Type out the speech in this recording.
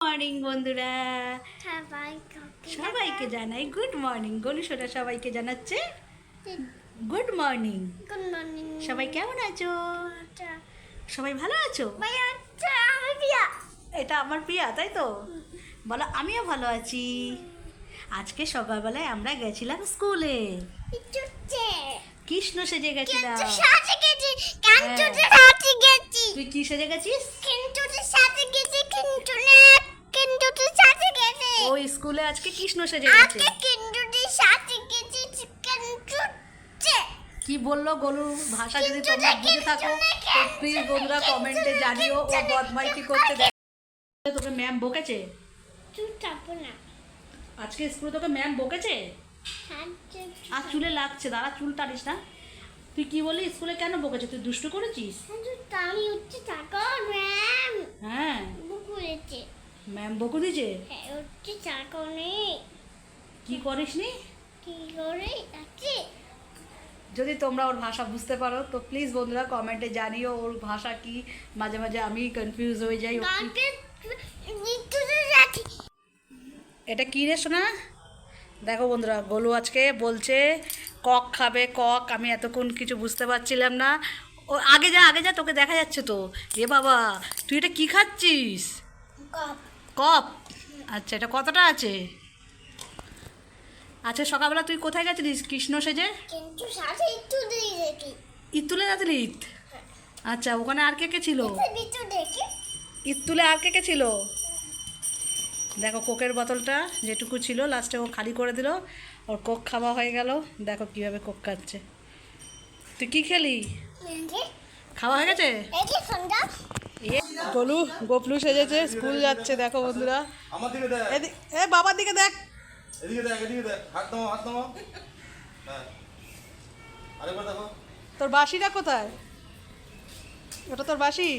Morning বন্ধুরা, সবাইকে জানাই গুড মর্নিং। গলু সোনা সবাইকে জানাচ্ছে গুড মর্নিং। Good morning. সবাই কেমন আছো? সবাই ভালো আছো? এটা আমার প্রিয়া, তাই তো? বলো আমিও ভালো আছি। আজকে সকালবেলায় আমরা গেছিলাম স্কুলে, কৃষ্ণ সেজে গেছিলাম। তুই কি সেজে গেছিস? ওই স্কুলে আজকে কৃষ্ণ সেজে গেছে। কি বললো গলু ভাষা যদি তোমরা বুঝে থাকো তো প্লিজ বন্ধুরা কমেন্টে জানিও। ও বদমাইশি করতে দেখ। তোকে ম্যাম বকেছে আজকে স্কুলে? তোকে ম্যাম বকেছে? আর চুলে লাগছে, দাঁড়া চুল টানিস না। তুই কি বলি স্কুলে কেন বকেছে? তুই দুষ্টু করেছিস? হ্যাঁ, ম্যাম বকু দিয়েছে। কি করিস নি? যদি তোমরা ওর ভাষা বুঝতে পারো তো প্লিজ বন্ধুরা কমেন্টে জানিও ওর ভাষা কি। মাঝে মাঝে আমি কনফিউজ হয়ে যাই। এটা কি রে শোনা? দেখো বন্ধুরা, গোলু আজকে বলছে কক খাবে, কক। আমি এতক্ষণ কিছু বুঝতে পারছিলাম না। ও আগে যা তোকে দেখা যাচ্ছে তো। এ বাবা, তুই এটা কি খাচ্ছিস? কপ। আচ্ছা, এটা কতটা আছে? আচ্ছা, সকালবেলা তুই কোথায় গেছিলিস কৃষ্ণ সেজে? ইতুলে যাচ্ছিলি? আচ্ছা, ওখানে আর কে কে ছিল? ইতুলে আর কে কে ছিল? দেখো কোকের বোতলটা যেটুকু ছিল লাস্টে ও খালি করে দিল। ওর কোক খাওয়া হয়ে গেল। দেখো কিভাবে কোক খাচ্ছে। তুই কি খেলি? খাওয়া হয়ে গেছে? গোলু গোপলু সেজেছে, স্কুল যাচ্ছে। দেখো বন্ধুরা, আমার দিকে দেখ, এ বাবার দিকে দেখ, এদিকে দেখ, এদিকে দেখ, হাত নামা। হ্যাঁ, আরেকবার দেখো। তোর বাঁশিটা কোথায়? ওটা তোর বাঁশি?